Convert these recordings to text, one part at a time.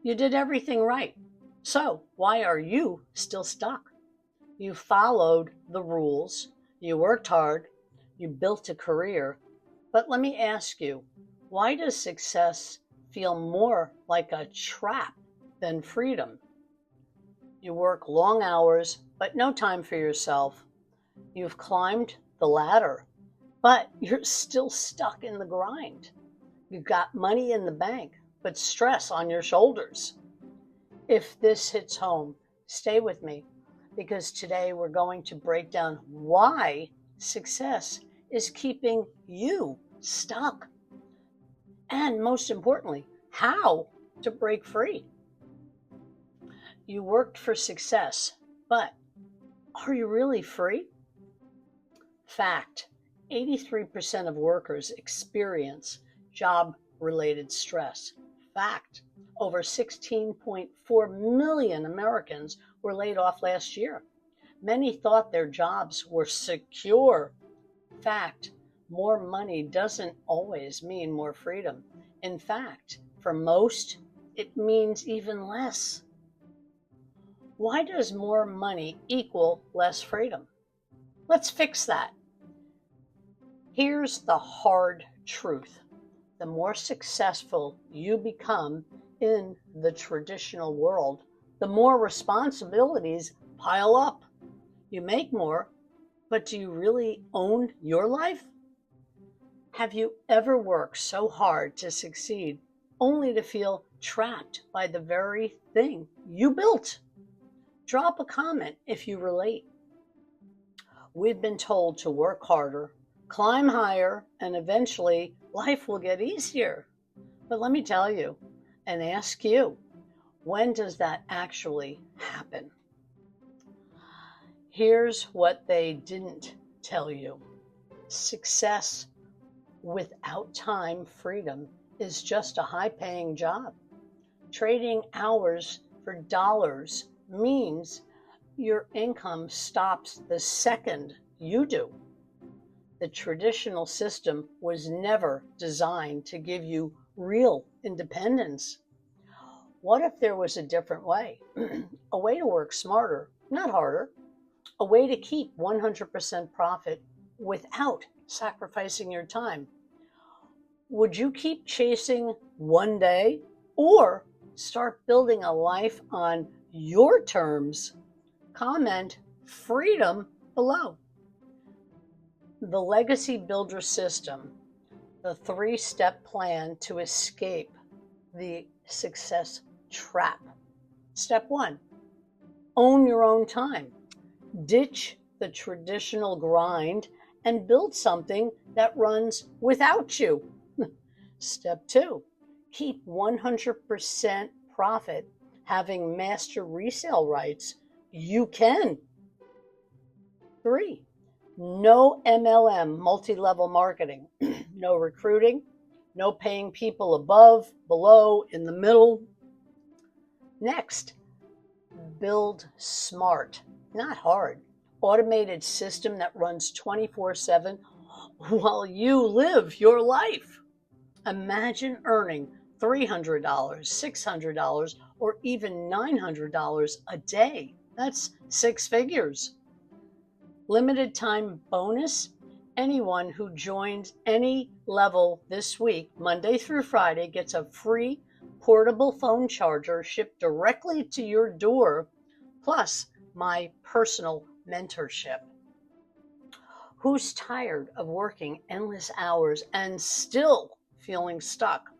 You did everything right. So why are you still stuck? You followed the rules, you worked hard, you built a career. But let me ask you, why does success feel more like a trap than freedom? You work long hours, but no time for yourself. You've climbed the ladder, but you're still stuck in the grind. You've got money in the bank, but stress on your shoulders. If this hits home, stay with me because today we're going to break down why success is keeping you stuck. And most importantly, how to break free. You worked for success, but are you really free? Fact, 83% of workers experience job-related stress. Fact, over 16.4 million Americans were laid off last year. Many thought their jobs were secure. Fact, more money doesn't always mean more freedom. In fact, for most, it means even less. Why does more money equal less freedom? Let's fix that. Here's the hard truth. The more successful you become in the traditional world, the more responsibilities pile up. You make more, but do you really own your life? Have you ever worked so hard to succeed only to feel trapped by the very thing you built? Drop a comment if you relate. We've been told to work harder, climb higher, and eventually life will get easier. But let me tell you and ask you, when does that actually happen? Here's what they didn't tell you. Success without time freedom is just a high-paying job. Trading hours for dollars means your income stops the second you do. The traditional system was never designed to give you real independence. What if there was a different way? A way to work smarter, not harder. A way to keep 100% profit without sacrificing your time. Would you keep chasing one day or start building a life on your terms? Comment freedom below. The Legacy Builder System, the 3-step plan to escape the success trap. Step 1, own your own time. Ditch the traditional grind and build something that runs without you. Step 2, keep 100% profit, having master resale rights. You can. 3, no MLM, multi-level marketing. No recruiting, no paying people above, below, in the middle. Next, build smart, not hard. Automated system that runs 24/7 while you live your life. Imagine earning $300, $600, or even $900 a day. That's 6 figures. Limited time bonus. Anyone who joins any level this week, Monday through Friday, gets a free portable phone charger shipped directly to your door, plus my personal mentorship. Who's tired of working endless hours and still feeling stuck?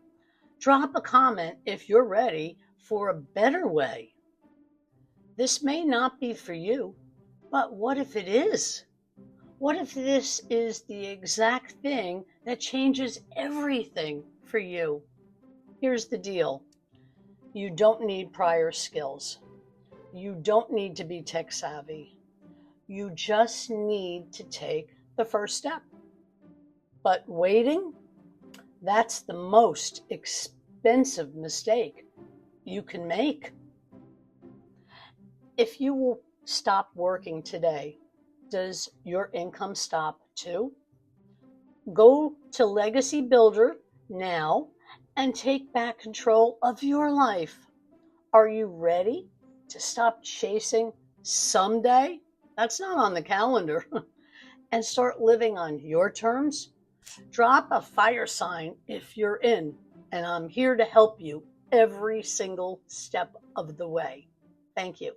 Drop a comment if you're ready for a better way. This may not be for you, but what if it is? What if this is the exact thing that changes everything for you? Here's the deal. You don't need prior skills. You don't need to be tech savvy. You just need to take the first step. But waiting, that's the most expensive mistake you can make. If you will stop working today, does your income stop too? Go to Legacy Builder now and take back control of your life. Are you ready to stop chasing someday? That's not on the calendar. And start living on your terms? Drop a fire sign if you're in, and I'm here to help you every single step of the way. Thank you.